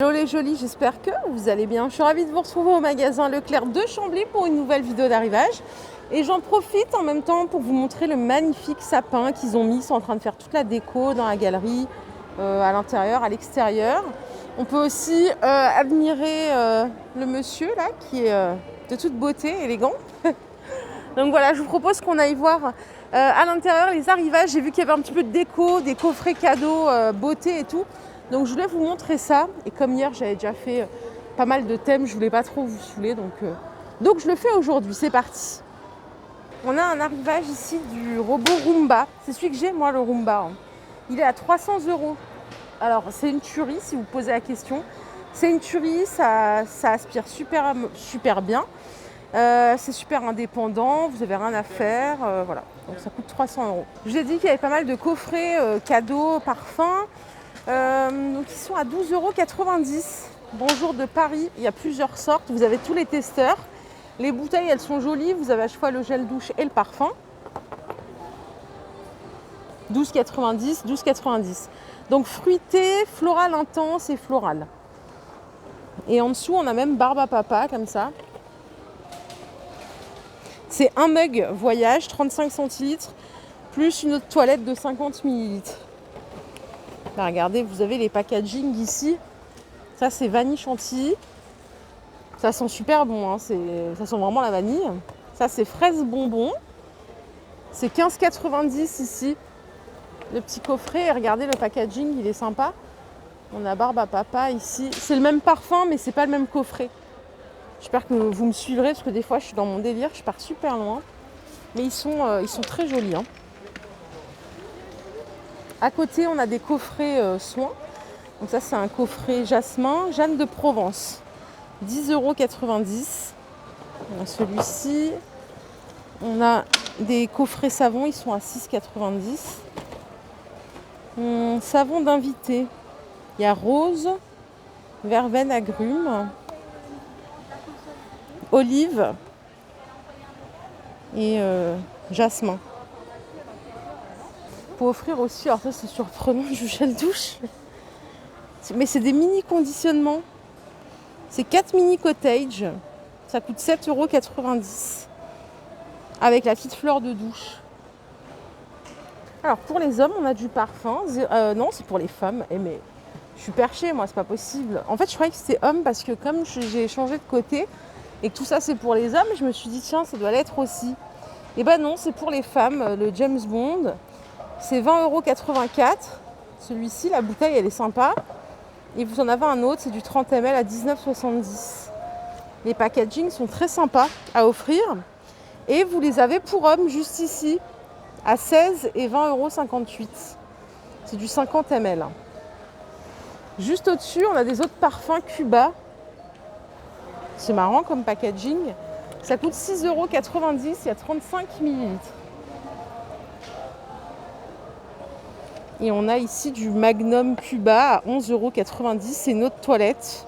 Hello les jolis, j'espère que vous allez bien. Je suis ravie de vous retrouver au magasin Leclerc de Chambly pour une nouvelle vidéo d'arrivage. Et j'en profite en même temps pour vous montrer le magnifique sapin qu'ils ont mis. Ils sont en train de faire toute la déco dans la galerie, à l'intérieur, à l'extérieur. On peut aussi admirer le monsieur là qui est de toute beauté, élégant. Donc voilà, je vous propose qu'on aille voir à l'intérieur les arrivages. J'ai vu qu'il y avait un petit peu de déco, des coffrets cadeaux, beauté et tout. Donc je voulais vous montrer ça. Et comme hier, j'avais déjà fait pas mal de thèmes, je voulais pas trop vous saouler. Donc je le fais aujourd'hui, c'est parti. On a un arrivage ici du robot Roomba. C'est celui que j'ai, moi, le Roomba. Il est à 300 €. Alors, c'est une tuerie, si vous posez la question. C'est une tuerie, ça aspire super bien. C'est super indépendant, vous n'avez rien à faire. Voilà, donc ça coûte 300 €. Je vous ai dit qu'il y avait pas mal de coffrets cadeaux, parfums. Donc ils sont à 12,90 €. Bonjour de Paris, il y a plusieurs sortes. Vous avez tous les testeurs. Les bouteilles, elles sont jolies. Vous avez à chaque fois le gel douche et le parfum. 12,90 €, 12,90 €. Donc fruité, floral intense et floral. Et en dessous, on a même barbe à papa, comme ça. C'est un mug voyage, 35 centilitres, plus une autre toilette de 50 millilitres. Là, regardez, vous avez les packaging ici. Ça, c'est vanille chantilly. Ça sent super bon, hein. Ça sent vraiment la vanille. Ça, c'est fraise bonbon. C'est 15,90 € ici, le petit coffret. Et regardez, le packaging, il est sympa. On a barbe à papa ici. C'est le même parfum, mais c'est pas le même coffret. J'espère que vous me suivrez, parce que des fois, je suis dans mon délire. Je pars super loin. Mais ils sont très jolis, hein. À côté, on a des coffrets soins. Donc ça, c'est un coffret jasmin, Jeanne de Provence. 10,90 €. Celui-ci. On a des coffrets savons, ils sont à 6,90 €. Savon d'invité. Il y a rose, verveine, agrumes, olive et jasmin. Pour offrir aussi, alors ça c'est surprenant, du gel douche. Mais c'est des mini conditionnements. C'est 4 mini cottage. Ça coûte 7,90 € avec la petite fleur de douche. Alors pour les hommes, on a du parfum. Non, c'est pour les femmes. Mais je suis perchée, moi, c'est pas possible. En fait, je croyais que c'était homme parce que comme j'ai changé de côté et que tout ça c'est pour les hommes, je me suis dit tiens, ça doit l'être aussi. Et ben non, c'est pour les femmes. Le James Bond, c'est 20,84 €. Celui-ci, la bouteille, elle est sympa. Et vous en avez un autre, c'est du 30 ml à 19,70 €. Les packaging sont très sympas à offrir. Et vous les avez pour hommes juste ici, à 16 et 20,58 €. C'est du 50 ml. Juste au-dessus, on a des autres parfums Cuba. C'est marrant comme packaging. Ça coûte 6,90 €, il y a 35 millilitres. Et on a ici du Magnum Cuba à 11,90 €. C'est notre toilette.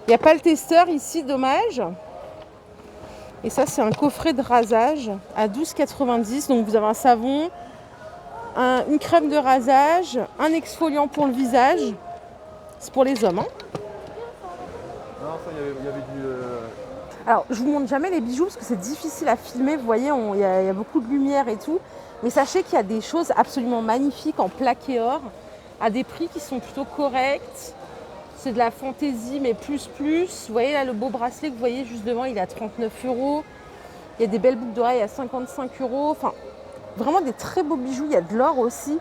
Il n'y a pas le testeur ici, dommage. Et ça, c'est un coffret de rasage à 12,90 €. Donc vous avez un savon, une crème de rasage, un exfoliant pour le visage. C'est pour les hommes, hein. Non, ça, il y avait du. Alors, je vous montre jamais les bijoux parce que c'est difficile à filmer. Vous voyez, il y a beaucoup de lumière et tout. Mais sachez qu'il y a des choses absolument magnifiques en plaqué or à des prix qui sont plutôt corrects. C'est de la fantaisie, mais plus. Vous voyez là, le beau bracelet que vous voyez juste devant, il est à 39 €. Il y a des belles boucles d'oreilles à 55 €. Enfin, vraiment des très beaux bijoux. Il y a de l'or aussi.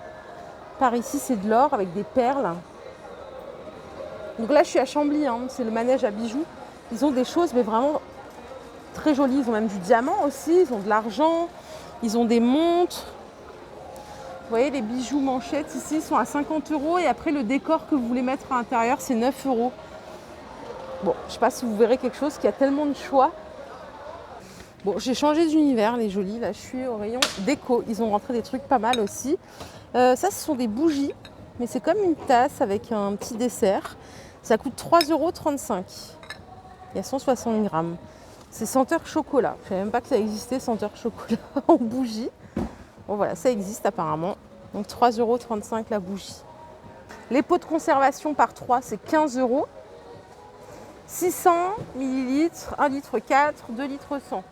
Par ici, c'est de l'or avec des perles. Donc là, je suis à Chambly, hein. C'est le manège à bijoux. Ils ont des choses, mais vraiment très jolies. Ils ont même du diamant aussi. Ils ont de l'argent. Ils ont des montres. Vous voyez, les bijoux manchettes ici sont à 50 € et après le décor que vous voulez mettre à l'intérieur, c'est 9 €. Bon, je ne sais pas si vous verrez quelque chose, qu'il y a tellement de choix. Bon, j'ai changé d'univers, les jolis. Là, je suis au rayon déco. Ils ont rentré des trucs pas mal aussi. Ça, ce sont des bougies, mais c'est comme une tasse avec un petit dessert. Ça coûte 3,35 €. Il y a 160 grammes. C'est senteur chocolat. Je ne savais même pas que ça existait, senteur chocolat en bougie. Bon voilà, ça existe apparemment. Donc 3,35 € la bougie. Les pots de conservation par 3, c'est 15 €. 600 ml, 1 litre 4, 2 litres 100.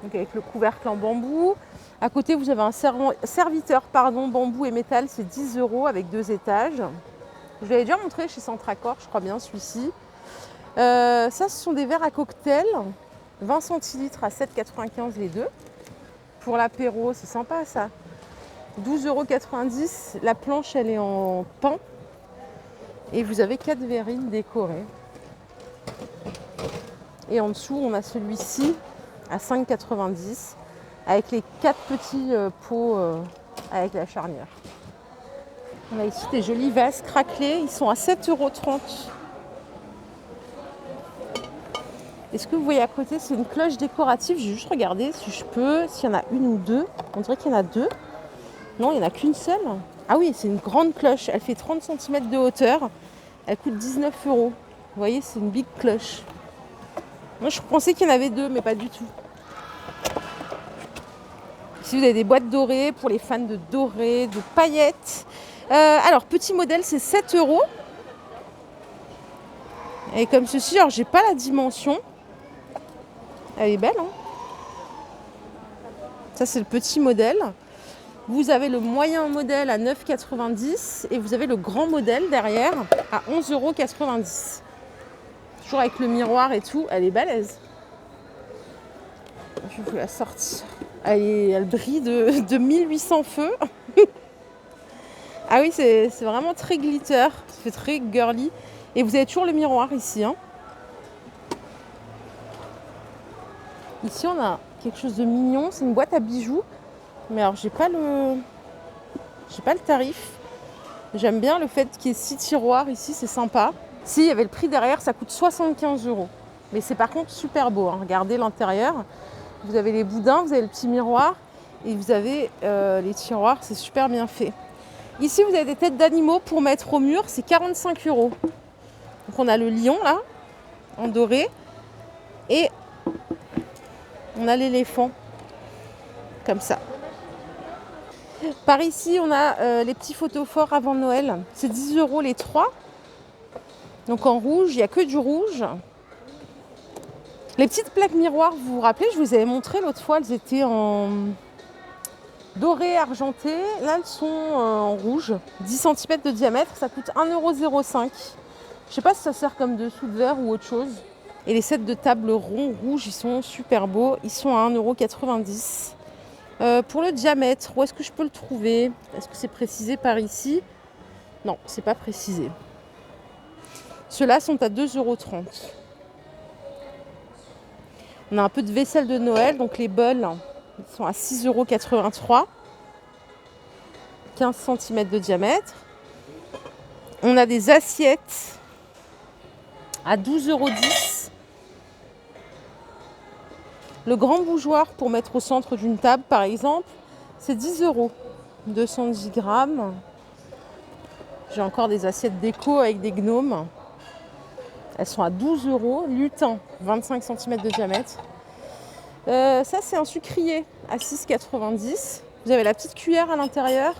Donc avec le couvercle en bambou. À côté, vous avez un serviteur bambou et métal, c'est 10 € avec 2 étages. Je vous l'avais déjà montré chez Centracor, je crois bien celui-ci. Ça, ce sont des verres à cocktail, 20 centilitres à 7,95 € les deux. Pour l'apéro, c'est sympa ça. 12,90 €. La planche, elle est en pan. Et vous avez 4 verrines décorées. Et en dessous, on a celui-ci à 5,90 € avec les 4 petits pots avec la charnière. On a ici des jolis vases craquelés. Ils sont à 7,30 €. Est-ce que vous voyez à côté, c'est une cloche décorative. J'ai juste regardé si je peux, s'il y en a une ou deux. On dirait qu'il y en a deux. Non, il n'y en a qu'une seule. Ah oui, c'est une grande cloche. Elle fait 30 cm de hauteur. Elle coûte 19 €. Vous voyez, c'est une big cloche. Moi, je pensais qu'il y en avait deux, mais pas du tout. Ici, vous avez des boîtes dorées pour les fans de doré, de paillettes. Alors, petit modèle, c'est 7 €. Et comme ceci, alors j'ai pas la dimension. Elle est belle, hein. Ça, c'est le petit modèle. Vous avez le moyen modèle à 9,90 € et vous avez le grand modèle derrière à 11,90 €. Toujours avec le miroir et tout, elle est balèze. Je vais vous la sortir. Elle brille de 1800 feux. Ah oui, c'est vraiment très glitter, ça fait très girly. Et vous avez toujours le miroir ici, hein. Ici, on a quelque chose de mignon, c'est une boîte à bijoux. Mais alors, j'ai pas le tarif. J'aime bien le fait qu'il y ait 6 tiroirs ici, c'est sympa. Si, il y avait le prix derrière, ça coûte 75 €. Mais c'est par contre super beau, hein. Regardez l'intérieur. Vous avez les boudins, vous avez le petit miroir et vous avez les tiroirs, c'est super bien fait. Ici, vous avez des têtes d'animaux pour mettre au mur, c'est 45 €. Donc on a le lion là, en doré, et on a l'éléphant, comme ça. Par ici, on a les petits photophores avant Noël, c'est 10 € les 3. Donc en rouge, il n'y a que du rouge. Les petites plaques miroirs, vous vous rappelez, je vous avais montré l'autre fois, elles étaient en doré argenté. Là, elles sont en rouge, 10 cm de diamètre, ça coûte 1,05 €. Je ne sais pas si ça sert comme dessous de verre ou autre chose. Et les sets de table ronds rouges, ils sont super beaux. Ils sont à 1,90 €. Pour le diamètre, où est-ce que je peux le trouver? Est-ce que c'est précisé par ici? Non, c'est pas précisé. Ceux-là sont à 2,30 €. On a un peu de vaisselle de Noël, donc les bols ils sont à 6,83 €. 15 cm de diamètre. On a des assiettes à 12,10 €. Le grand bougeoir pour mettre au centre d'une table, par exemple, c'est 10 €. 210 grammes. J'ai encore des assiettes déco avec des gnomes. Elles sont à 12 €. Lutin, 25 cm de diamètre. Ça, c'est un sucrier à 6,90 €. Vous avez la petite cuillère à l'intérieur.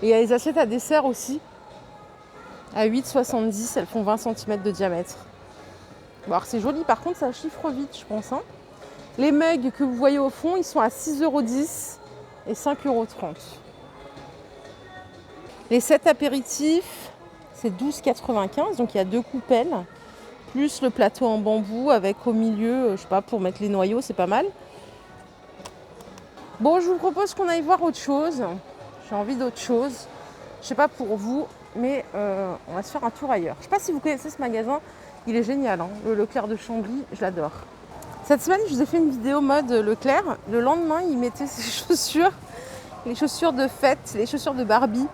Et il y a les assiettes à dessert aussi, à 8,70 €. Elles font 20 cm de diamètre. Bon, alors c'est joli, par contre, ça chiffre vite, je pense, hein. Les mugs que vous voyez au fond, ils sont à 6,10 € et 5,30 €. Les sets apéritifs, c'est 12,95 €. Donc il y a 2 coupelles, plus le plateau en bambou avec au milieu, je sais pas, pour mettre les noyaux, c'est pas mal. Bon, je vous propose qu'on aille voir autre chose. J'ai envie d'autre chose. Je sais pas pour vous, mais on va se faire un tour ailleurs. Je sais pas si vous connaissez ce magasin, il est génial, hein. Le Leclerc de Chambly, je l'adore. Cette semaine, je vous ai fait une vidéo mode Leclerc. Le lendemain, il mettait ses chaussures, les chaussures de fête, les chaussures de Barbie,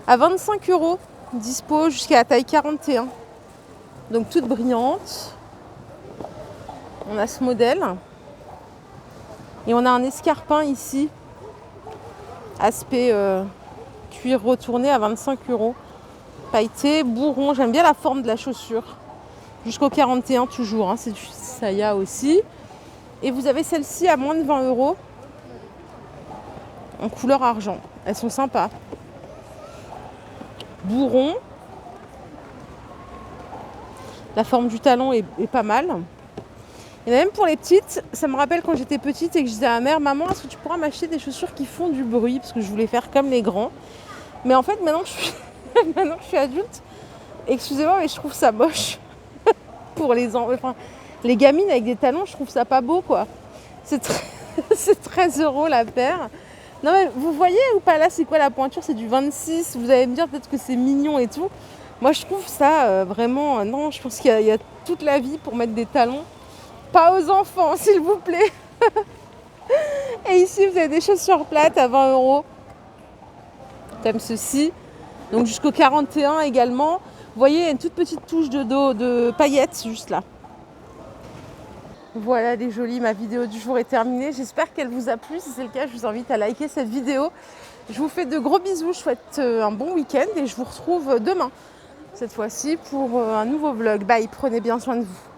à 25 €, dispo jusqu'à la taille 41. Donc toutes brillantes. On a ce modèle. Et on a un escarpin ici, aspect cuir retourné à 25 €. Pailleté, bourron, j'aime bien la forme de la chaussure. Jusqu'au 41 toujours, hein. C'est du Saya aussi. Et vous avez celles-ci à moins de 20 €. En couleur argent. Elles sont sympas. Bourron. La forme du talon est pas mal. Il y en a même pour les petites. Ça me rappelle quand j'étais petite et que je disais à ma mère, maman, est-ce que tu pourras m'acheter des chaussures qui font du bruit? Parce que je voulais faire comme les grands. Mais en fait, maintenant que je suis adulte, excusez-moi, mais je trouve ça moche. Pour les gamines avec des talons, je trouve ça pas beau, quoi. C'est 13 € la paire. Non mais vous voyez ou pas, là c'est quoi la pointure? C'est du 26. Vous allez me dire peut-être que c'est mignon et tout. Moi je trouve ça vraiment... non, je pense qu'il y a toute la vie pour mettre des talons. Pas aux enfants, s'il vous plaît. Et ici vous avez des chaussures plates à 20 €. Comme ceci. Donc jusqu'au 41 également. Vous voyez, il y a une toute petite touche de paillettes juste là. Voilà les jolis, ma vidéo du jour est terminée. J'espère qu'elle vous a plu. Si c'est le cas, je vous invite à liker cette vidéo. Je vous fais de gros bisous. Je souhaite un bon week-end et je vous retrouve demain, cette fois-ci, pour un nouveau vlog. Bye, prenez bien soin de vous.